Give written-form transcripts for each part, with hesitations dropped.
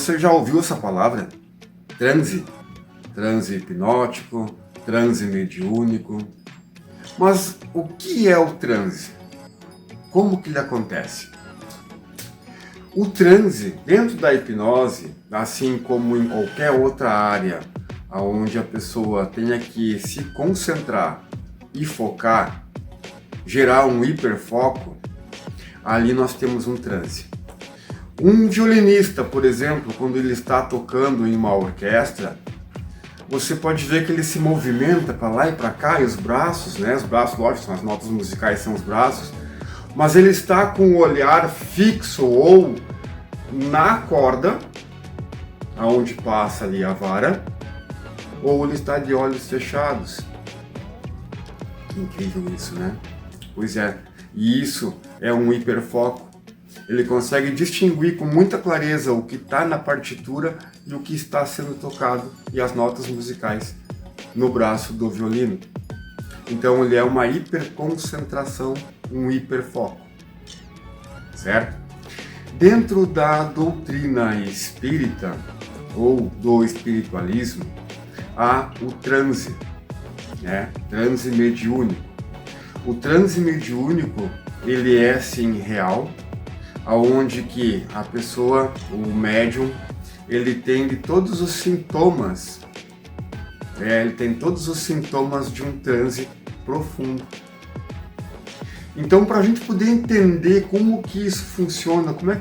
Você já ouviu essa palavra? Transe? Transe hipnótico, transe mediúnico. Mas o que é o transe? Como que ele acontece? O transe, dentro da hipnose, assim como em qualquer outra área onde a pessoa tenha que se concentrar e focar, gerar um hiperfoco, ali nós temos um transe. Um violinista, por exemplo, quando ele está tocando em uma orquestra, você pode ver que ele se movimenta para lá e para cá, e os braços, os braços, lógico, são as notas musicais, são os braços, mas ele está com o olhar fixo ou na corda, aonde passa ali a vara, ou ele está de olhos fechados. Que incrível isso, né? Pois é, e isso é um hiperfoco. Ele consegue distinguir com muita clareza o que está na partitura e o que está sendo tocado e as notas musicais no braço do violino. Então ele é uma hiperconcentração, um hiperfoco, certo? Dentro da doutrina espírita ou do espiritualismo, há o transe, transe mediúnico. O transe mediúnico, ele é sim real, aonde que a pessoa, o médium, ele tem todos os sintomas, de um transe profundo. Então, para a gente poder entender como que isso funciona, como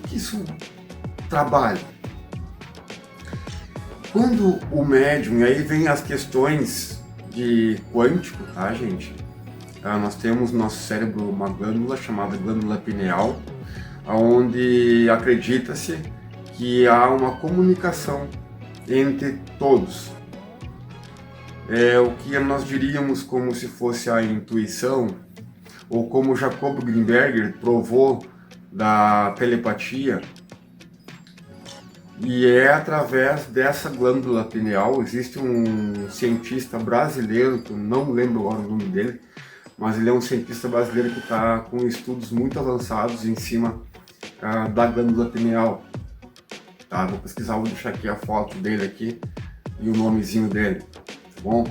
que isso trabalha, quando o médium, e aí vem as questões de quântico, tá, gente? Nós temos no nosso cérebro uma glândula chamada glândula pineal, onde acredita-se que há uma comunicação entre todos. É o que nós diríamos como se fosse a intuição, ou como Jacob Greenberg provou da telepatia. E é através dessa glândula pineal, existe um cientista brasileiro, que eu não lembro agora o nome dele, mas ele é um cientista brasileiro que está com estudos muito avançados em cima da glândula pineal. Tá? Vou pesquisar, vou deixar aqui a foto dele aqui e o nomezinho dele, tá bom?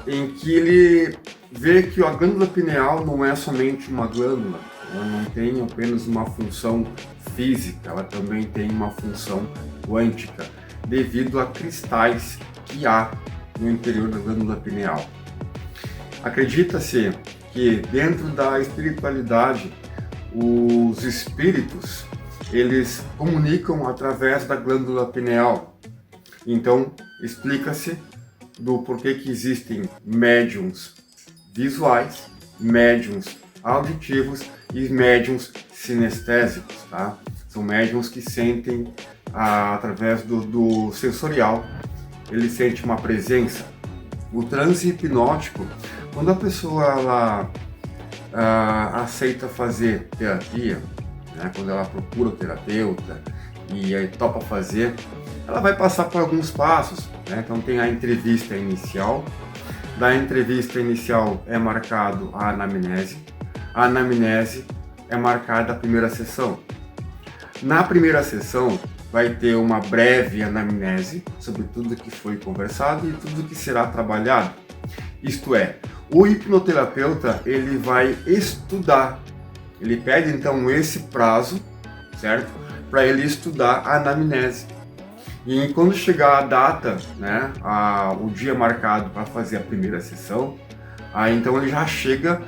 Em que ele vê que a glândula pineal não é somente uma glândula, ela não tem apenas uma função física, ela também tem uma função quântica, devido a cristais que há no interior da glândula pineal. Acredita-se que dentro da espiritualidade, os espíritos, eles comunicam através da glândula pineal. Então, explica-se do porquê que existem médiums visuais, médiums auditivos e médiums sinestésicos, tá? São médiums que sentem através do sensorial, ele sente uma presença. O transe hipnótico, quando a pessoa aceita fazer terapia, quando ela procura o terapeuta e aí topa fazer, ela vai passar por alguns passos, Então tem a entrevista inicial. Da entrevista inicial é marcado a anamnese. A anamnese é marcada a primeira sessão. Na primeira sessão vai ter uma breve anamnese sobre tudo que foi conversado e tudo que será trabalhado. Isto é, o hipnoterapeuta ele vai estudar. Ele pede então esse prazo, certo? Para ele estudar a anamnese. E quando chegar a data, o dia marcado para fazer a primeira sessão, aí então ele já chega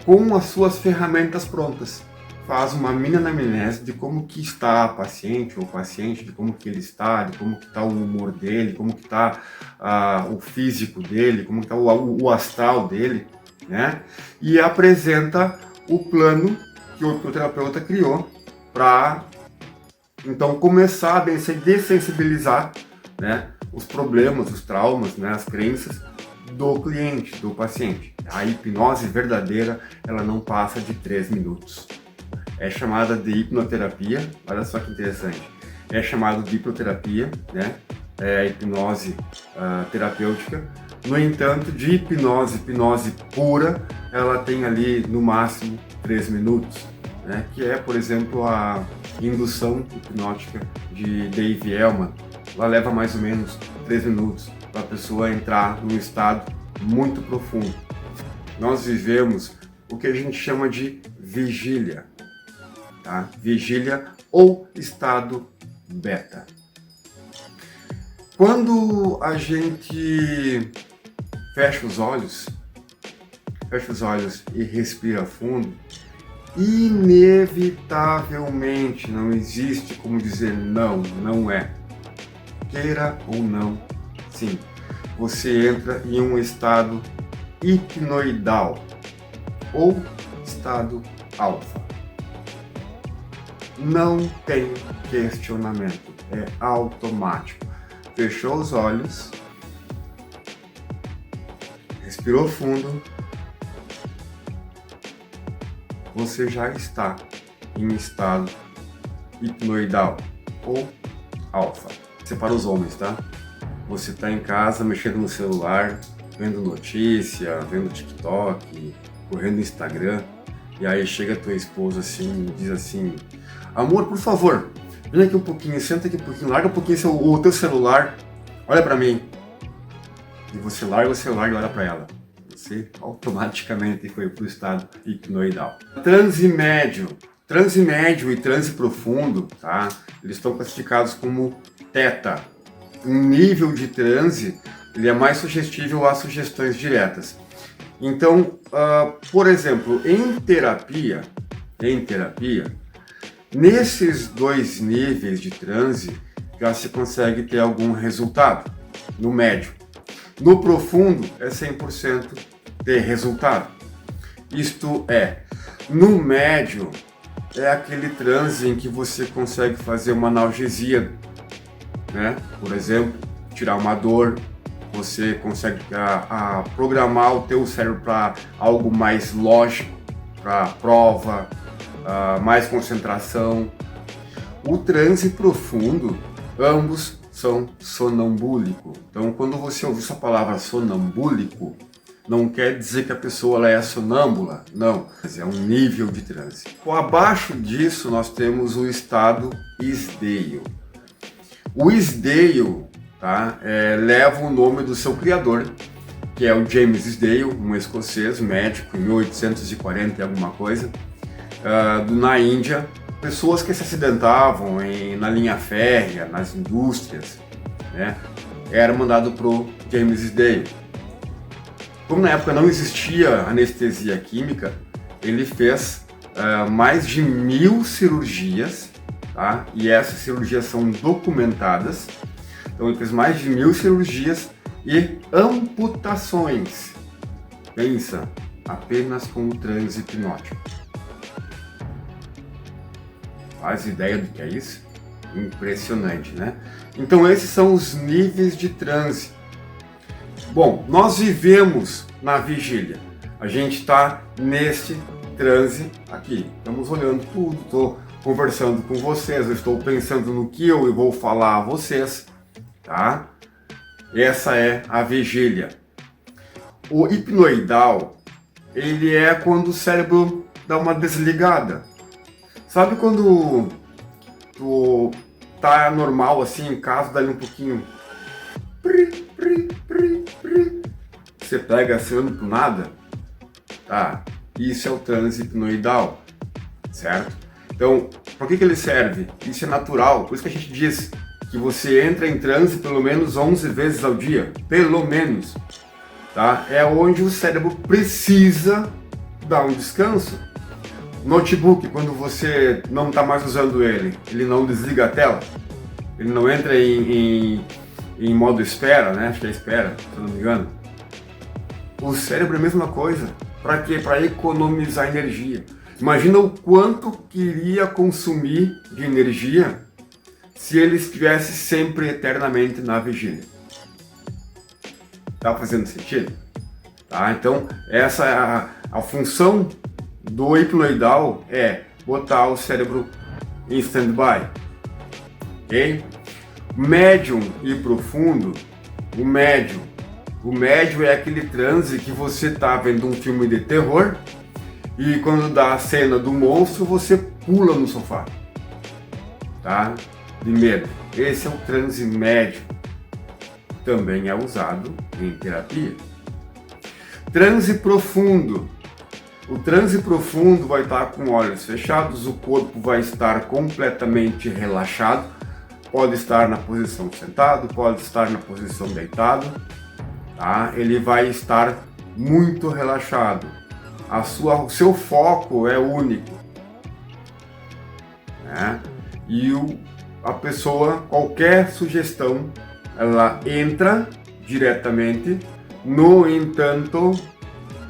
com as suas ferramentas prontas. Faz uma mini anamnese de como que está a paciente ou o paciente, de como que ele está, de como que está o humor dele, como que está o físico dele, como que está o astral dele, E apresenta o plano que o terapeuta criou para então começar a dessensibilizar, os problemas, os traumas, as crenças do cliente, do paciente. A hipnose verdadeira, ela não passa de 3 minutos. É chamada de hipnoterapia, olha só que interessante. É chamado de hipnoterapia, É a hipnose terapêutica. No entanto, de hipnose pura, ela tem ali no máximo 3 minutos. né, que é, por exemplo, a indução hipnótica de Dave Elman. Ela leva mais ou menos 3 minutos para a pessoa entrar num estado muito profundo. Nós vivemos o que a gente chama de vigília, tá? Vigília ou estado beta. Quando a gente fecha os olhos e respira fundo, inevitavelmente, não existe como dizer não, não é. Queira ou não, sim, você entra em um estado hipnoidal ou estado alfa. Não tem questionamento, é automático. Fechou os olhos, respirou fundo, você já está em estado hipnoidal ou alfa. Separa os homens, tá? Você está em casa mexendo no celular, vendo notícia, vendo TikTok, correndo no Instagram, e aí chega a tua esposa assim e diz assim: amor, por favor, vem aqui um pouquinho, senta aqui um pouquinho, larga um pouquinho o teu celular, olha pra mim. E você larga o celular e olha pra ela. Você automaticamente foi pro estado hipnoidal. Transe médio e transe profundo, tá? Eles estão classificados como teta. Um nível de transe, ele é mais sugestível a sugestões diretas. Então, por exemplo, em terapia, nesses 2 níveis de transe já se consegue ter algum resultado, no médio. No profundo é 100% ter resultado. Isto é, no médio é aquele transe em que você consegue fazer uma analgesia, né? Por exemplo, tirar uma dor, você consegue programar o teu cérebro para algo mais lógico, para prova, mais concentração. O transe profundo, ambos são sonambúlico. Então, quando você ouvir essa palavra sonambúlico, não quer dizer que a pessoa ela é sonâmbula, não, mas é um nível de transe. Abaixo disso, nós temos o estado Isdale. O Isdale, tá, leva o nome do seu criador, que é o James Isdale, um escocês, médico, em 1840 e alguma coisa, na Índia. Pessoas que se acidentavam na linha férrea, nas indústrias, né, era mandado pro James Isdale. Como na época não existia anestesia química, ele fez mais de 1000 cirurgias, tá? E essas cirurgias são documentadas. Então ele fez mais de 1000 cirurgias e amputações. Pensa, apenas com o transe hipnótico. Faz ideia do que é isso? Impressionante, né? Então esses são os níveis de transe. Bom, nós vivemos na vigília. A gente está nesse transe aqui. Estamos olhando tudo, estou conversando com vocês, eu estou pensando no que eu vou falar a vocês, tá? Essa é a vigília. O hipnoidal, ele é quando o cérebro dá uma desligada. Sabe quando tu tá normal assim em casa, dali um pouquinho, você pega assim olhando pro nada? Tá, isso é o transe hipnoidal, certo? Então, por que ele serve? Isso é natural, por isso que a gente diz que você entra em transe pelo menos 11 vezes ao dia, pelo menos, tá? É onde o cérebro precisa dar um descanso. Notebook, quando você não está mais usando ele não desliga a tela, ele não entra em modo espera, né? Acho que é espera, se eu não me engano. O cérebro é a mesma coisa. Para quê? Para economizar energia. Imagina o quanto queria consumir de energia se ele estivesse sempre eternamente na vigília. Tá fazendo sentido? Tá? Então, essa é a função do hipnoidal, é botar o cérebro em stand-by. Ok? Médium e profundo, o médio é aquele transe que você tá vendo um filme de terror E quando dá a cena do monstro, você pula no sofá, tá? De medo. Esse é o transe médio. Também é usado em terapia. Transe profundo. O transe profundo vai estar com olhos fechados, o corpo vai estar completamente relaxado, pode estar na posição sentado, pode estar na posição deitado, tá? Ele vai estar muito relaxado. O seu foco é único, né? E a pessoa, qualquer sugestão, ela entra diretamente. No entanto,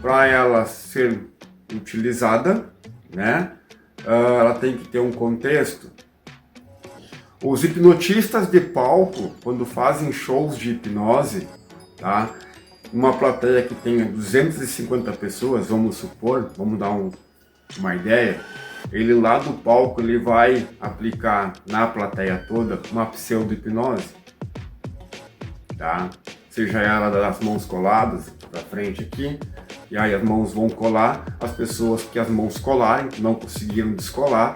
para ela ser utilizada, né, ela tem que ter um contexto. Os hipnotistas de palco, quando fazem shows de hipnose, tá, uma plateia que tenha 250 pessoas, vamos supor, vamos dar uma ideia, ele lá do palco ele vai aplicar na plateia toda uma pseudo-hipnose, tá? Seja ela das mãos coladas para frente aqui, e aí as mãos vão colar, as pessoas que as mãos colarem, não conseguiram descolar,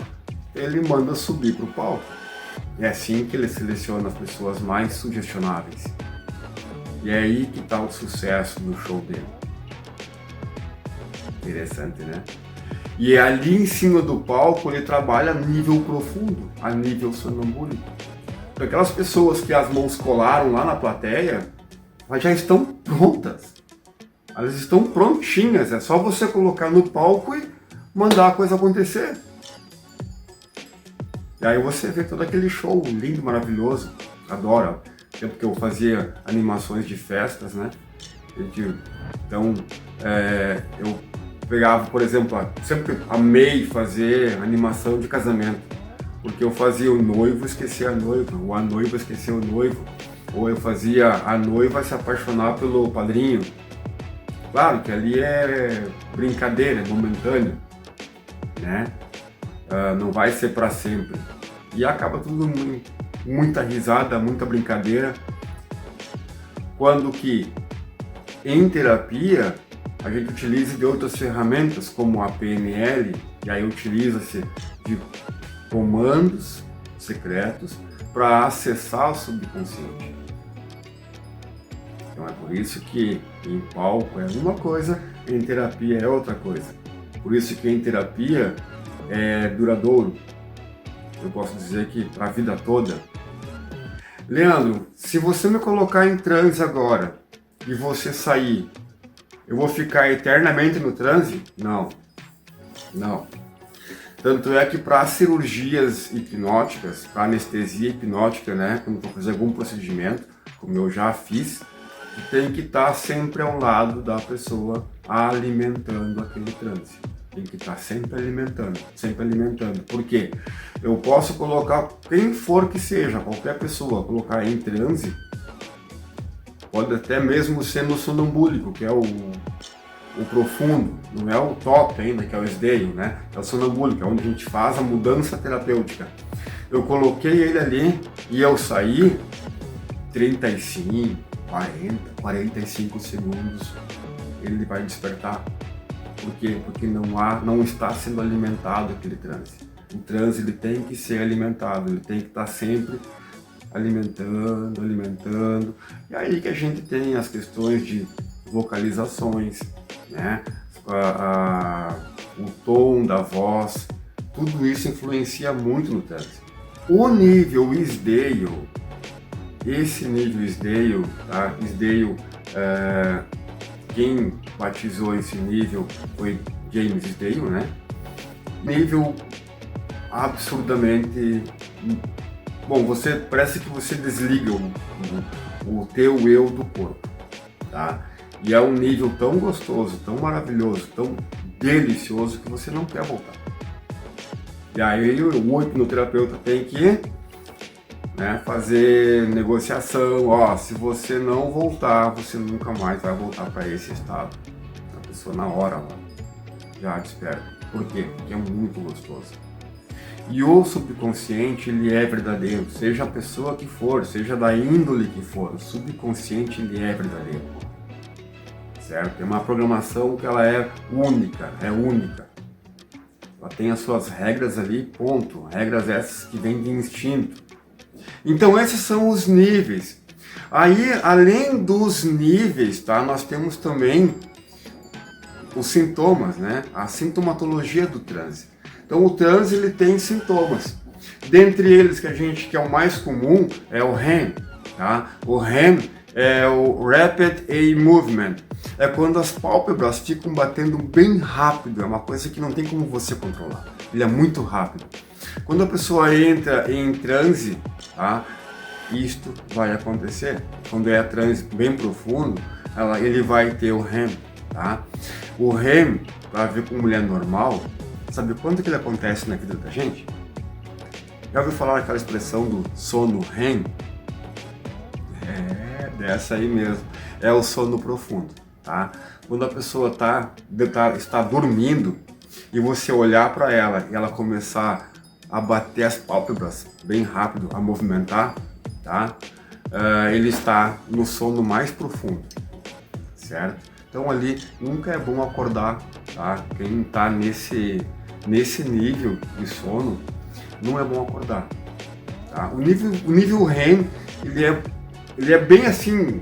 ele manda subir para o palco. É assim que ele seleciona as pessoas mais sugestionáveis. E é aí que está o sucesso do show dele. Interessante, né? E ali em cima do palco ele trabalha a nível profundo, a nível sonambúlico. Então, aquelas pessoas que as mãos colaram lá na plateia, elas já estão prontas. Elas estão prontinhas, é só você colocar no palco e mandar a coisa acontecer. E aí você vê todo aquele show lindo, maravilhoso. Adoro. Tempo que eu fazia animações de festas, né? Então, eu pegava, por exemplo, sempre amei fazer animação de casamento. Porque eu fazia o noivo esquecer a noiva, ou a noiva esquecer o noivo. Ou eu fazia a noiva se apaixonar pelo padrinho. Claro que ali é brincadeira, é momentâneo, né? Não vai ser para sempre. E acaba tudo muita risada, muita brincadeira. Quando que em terapia a gente utiliza de outras ferramentas como a PNL, e aí utiliza-se de comandos secretos para acessar o subconsciente. Então é por isso que em palco é uma coisa, em terapia é outra coisa. Por isso que em terapia é duradouro. Eu posso dizer que para a vida toda. Leandro, se você me colocar em transe agora e você sair, eu vou ficar eternamente no transe? Não. Não. Tanto é que para cirurgias hipnóticas, para anestesia hipnótica, né, quando for fazer algum procedimento, como eu já fiz, tem que estar sempre ao lado da pessoa alimentando aquele transe. Tem que estar sempre alimentando, sempre alimentando. Por quê? Eu posso colocar quem for que seja, qualquer pessoa, colocar em transe, pode até mesmo ser no sonambúlico, que é o profundo, não é o top ainda, que é o esdeio, né? É o sonambúlico, é onde a gente faz a mudança terapêutica. Eu coloquei ele ali e eu saí 35, 40, 45 segundos, ele vai despertar. Por quê? Porque não está sendo alimentado aquele transe. O transe ele tem que ser alimentado, ele tem que estar sempre alimentando. E aí que a gente tem as questões de vocalizações, né? O tom da voz, tudo isso influencia muito no transe. O nível esdeio, esse nível esdeio, tá? Esdeio, quem batizou esse nível foi James Esdeio, né? Nível absurdamente bom, parece que você desliga o teu eu do corpo, tá? E é um nível tão gostoso, tão maravilhoso, tão delicioso que você não quer voltar. E aí o hipnoterapeuta tem que, né, fazer negociação. Ó, se você não voltar, você nunca mais vai voltar para esse estado. A pessoa na hora lá já desperta. Por quê? Porque é muito gostoso. E o subconsciente, ele é verdadeiro, seja a pessoa que for, seja da índole que for, o subconsciente, ele é verdadeiro. Certo? É uma programação que ela é única, Ela tem as suas regras ali, ponto. Regras essas que vêm de instinto. Então esses são os níveis. Aí, além dos níveis, tá, nós temos também os sintomas, né? A sintomatologia do transe. Então o transe ele tem sintomas. Dentre eles que é o mais comum é o REM, tá? O REM é o Rapid Eye Movement. É quando as pálpebras ficam batendo bem rápido, é uma coisa que não tem como você controlar. Ele é muito rápido. Quando a pessoa entra em transe, tá? Isto vai acontecer. Quando é transe bem profundo, ele vai ter o REM, tá? O REM, para ver com mulher normal, sabe quando que ele acontece na vida da gente? Já ouviu falar aquela expressão do sono REM? É, dessa aí mesmo. É o sono profundo, tá? Quando a pessoa está dormindo e você olhar para ela e ela começar a bater as pálpebras bem rápido, a movimentar, tá? Ele está no sono mais profundo, certo? Então ali nunca é bom acordar, tá? Quem está nesse nível de sono, não é bom acordar, tá? O nível REM, ele é bem assim,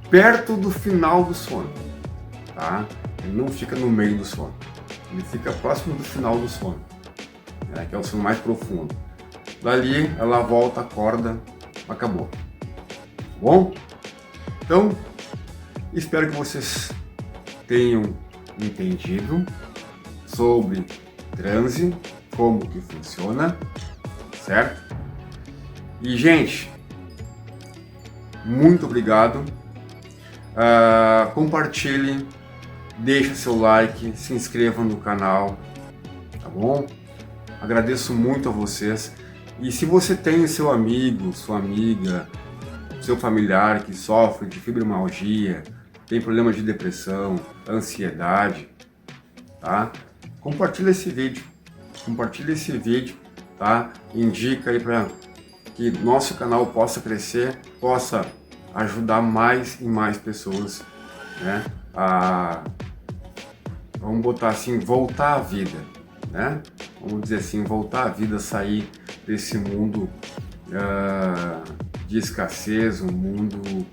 perto do final do sono, tá? Ele não fica no meio do sono, ele fica próximo do final do sono, né? Que é o sono mais profundo. Dali ela volta, acorda, acabou. Bom? Então, espero que vocês tenham entendido sobre transe, como que funciona, certo? E, gente, muito obrigado. Compartilhe, deixe seu like, se inscreva no canal, tá bom? Agradeço muito a vocês. E se você tem seu amigo, sua amiga, seu familiar que sofre de fibromialgia, tem problemas de depressão, ansiedade, tá? Compartilha esse vídeo. Compartilha esse vídeo, tá? Indica aí para que nosso canal possa crescer, possa ajudar mais e mais pessoas, né? Vamos botar assim, voltar à vida, né? Vamos dizer assim, voltar à vida, sair desse mundo de escassez, um mundo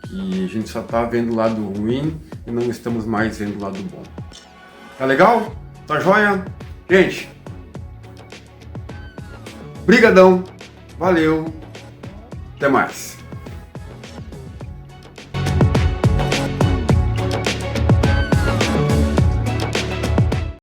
que a gente só está vendo o lado ruim e não estamos mais vendo o lado bom. Tá legal? Tá joia? Gente, brigadão, valeu, até mais.